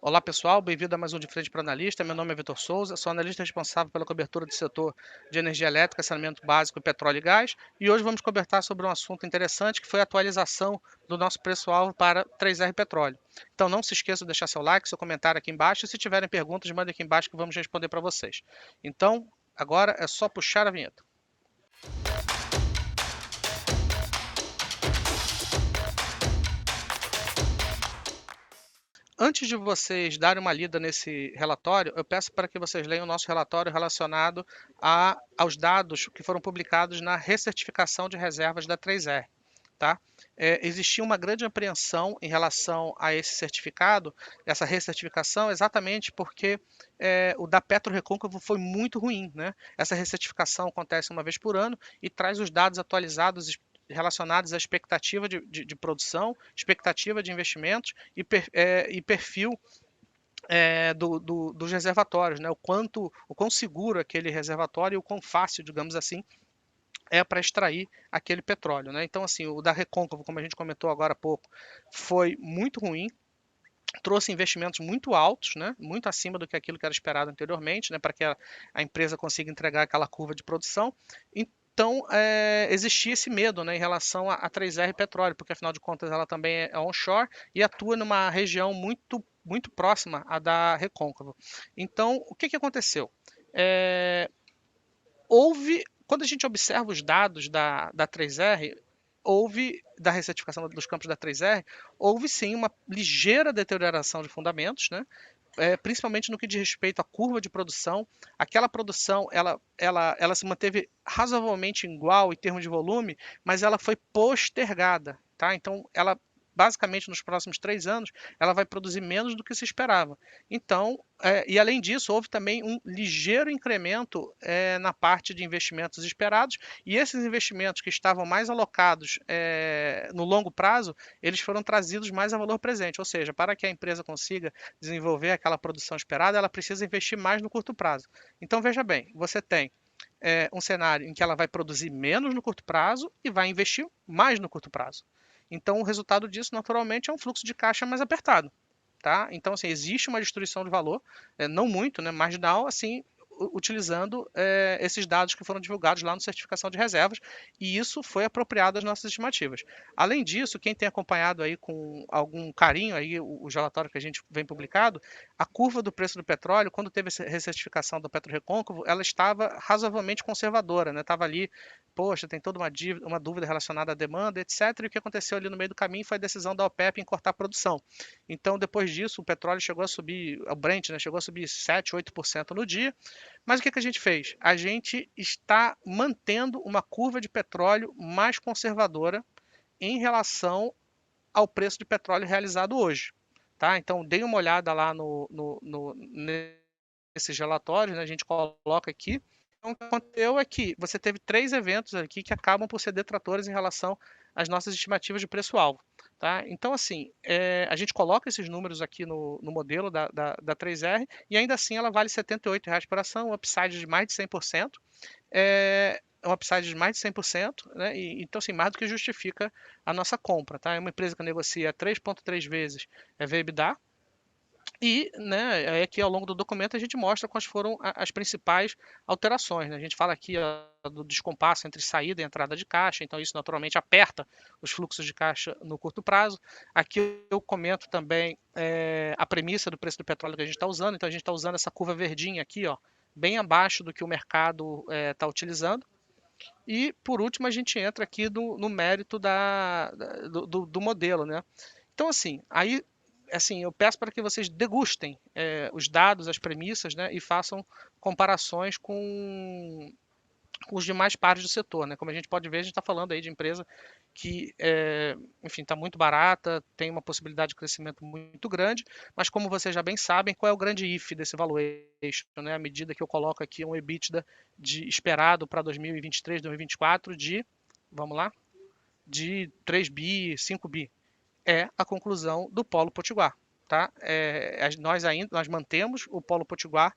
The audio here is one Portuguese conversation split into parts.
Olá pessoal, bem-vindo a mais um De Frente para Analista. Meu nome é Vitor Souza, sou analista responsável pela cobertura do setor de energia elétrica, saneamento básico, petróleo e gás. E hoje vamos conversar sobre um assunto interessante que foi a atualização do nosso preço-alvo para 3R Petróleo. Então não se esqueça de deixar seu like, seu comentário aqui embaixo e se tiverem perguntas, mandem aqui embaixo que vamos responder para vocês. Então agora é só puxar a vinheta. Antes de vocês darem uma lida nesse relatório, eu peço para que vocês leiam o nosso relatório relacionado aos dados que foram publicados na recertificação de reservas da 3R. Tá? Existia uma grande apreensão em relação a esse certificado, essa recertificação, exatamente porque o da PetroRecôncavo foi muito ruim. Né? Essa recertificação acontece uma vez por ano e traz os dados atualizados relacionados à expectativa de produção, expectativa de investimentos e perfil dos reservatórios, né? O quão seguro aquele reservatório e o quão fácil, digamos assim, é para extrair aquele petróleo, né? Então, assim, o da Recôncavo, como a gente comentou agora há pouco, foi muito ruim, trouxe investimentos muito altos, né? Muito acima do que aquilo que era esperado anteriormente, né? Para que a empresa consiga entregar aquela curva de produção. Então, existia esse medo, né, em relação a 3R Petróleo, porque afinal de contas ela também é onshore e atua numa região muito próxima à da Recôncavo. Então, o que, que aconteceu? Quando a gente observa os dados da 3R, da recertificação dos campos da 3R, houve sim uma ligeira deterioração de fundamentos, né? Principalmente no que diz respeito à curva de produção. Aquela produção ela se manteve razoavelmente igual em termos de volume, mas ela foi postergada. Tá? Então, ela basicamente nos próximos 3 anos ela vai produzir menos do que se esperava. Então, e além disso, houve também um ligeiro incremento na parte de investimentos esperados, e esses investimentos que estavam mais alocados no longo prazo, eles foram trazidos mais a valor presente, ou seja, para que a empresa consiga desenvolver aquela produção esperada, ela precisa investir mais no curto prazo. Então, veja bem, você tem um cenário em que ela vai produzir menos no curto prazo e vai investir mais no curto prazo. Então, o resultado disso, naturalmente, é um fluxo de caixa mais apertado. Tá? Então, assim, existe uma destruição de valor, não muito, né, marginal, assim, utilizando esses dados que foram divulgados lá no certificação de reservas, e isso foi apropriado às nossas estimativas. Além disso, quem tem acompanhado aí com algum carinho aí os relatórios que a gente vem publicado, a curva do preço do petróleo, quando teve essa recertificação do PetroRecôncavo, ela estava razoavelmente conservadora, né? Estava ali, poxa, tem toda uma dúvida relacionada à demanda, etc. E o que aconteceu ali no meio do caminho foi a decisão da OPEP em cortar a produção. Então, depois disso, o petróleo chegou a subir, o Brent, né, chegou a subir 7, 8% no dia. Mas o que, que a gente fez? A gente está mantendo uma curva de petróleo mais conservadora em relação ao preço de petróleo realizado hoje. Tá? Então, dê uma olhada lá nesses relatórios, né, a gente coloca aqui. Então, o que aconteceu é que você teve 3 eventos aqui que acabam por ser detratores em relação às nossas estimativas de preço-alvo. Tá? Então, assim, a gente coloca esses números aqui no modelo da 3R e ainda assim ela vale R$ 78 por ação, um upside de mais de 100%. Um upside de mais de 100%, né? Então, assim, mais do que justifica a nossa compra. Tá? É uma empresa que negocia 3,3 vezes EBITDA, e, né, aqui ao longo do documento a gente mostra quais foram as principais alterações. Né? A gente fala aqui do descompasso entre saída e entrada de caixa, então isso naturalmente aperta os fluxos de caixa no curto prazo. Aqui eu comento também a premissa do preço do petróleo que a gente está usando, então a gente está usando essa curva verdinha aqui, ó, bem abaixo do que o mercado está utilizando. E por último a gente entra aqui no mérito do modelo. Né? Então, assim, eu peço para que vocês degustem os dados, as premissas, né, e façam comparações com os demais pares do setor. Né? Como a gente pode ver, a gente está falando aí de empresa que, enfim, está muito barata, tem uma possibilidade de crescimento muito grande, mas como vocês já bem sabem, qual é o grande if desse valuation? Né? À medida que eu coloco aqui um EBITDA esperado para 2023, 2024 vamos lá, de 3 bi, 5 bi é a conclusão do Polo Potiguar. Tá? Nós mantemos o Polo Potiguar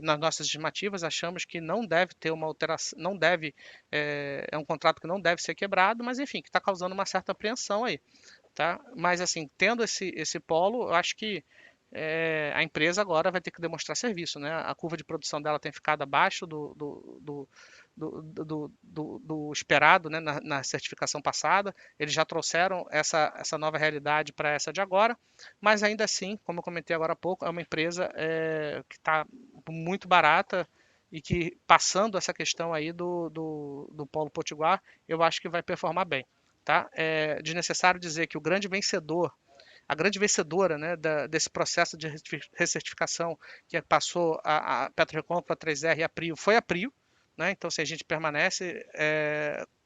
nas nossas estimativas, achamos que não deve ter uma alteração, não deve, é um contrato que não deve ser quebrado, mas enfim, que está causando uma certa apreensão aí. Tá? Mas assim, tendo esse polo, eu acho que a empresa agora vai ter que demonstrar serviço, né? A curva de produção dela tem ficado abaixo do esperado, né, na certificação passada. Eles já trouxeram essa nova realidade para essa de agora, mas ainda assim, como eu comentei agora há pouco, é uma empresa que está muito barata e que, passando essa questão aí do Polo Potiguar, eu acho que vai performar bem. Tá? É desnecessário dizer que o grande vencedor, a grande vencedora, né, desse processo de recertificação que passou a PetroRecôncavo, a 3R e a Prio foi a Prio. Né? Então, se a gente permanece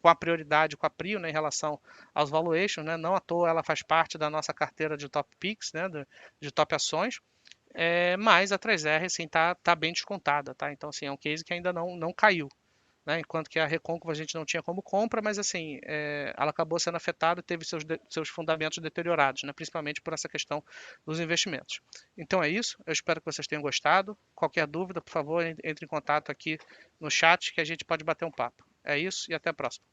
com a prioridade com a Prio, né, em relação aos valuations, né, não à toa ela faz parte da nossa carteira de top picks, né, de top ações, mas a 3R sim tá bem descontada, tá? Então assim, é um case que ainda não caiu, né? Enquanto que a Recôncavo a gente não tinha como compra, mas assim, ela acabou sendo afetada e teve seus fundamentos deteriorados, né? Principalmente por essa questão dos investimentos. Então é isso, eu espero que vocês tenham gostado. Qualquer dúvida, por favor, entre em contato aqui no chat que a gente pode bater um papo. É isso e até a próxima.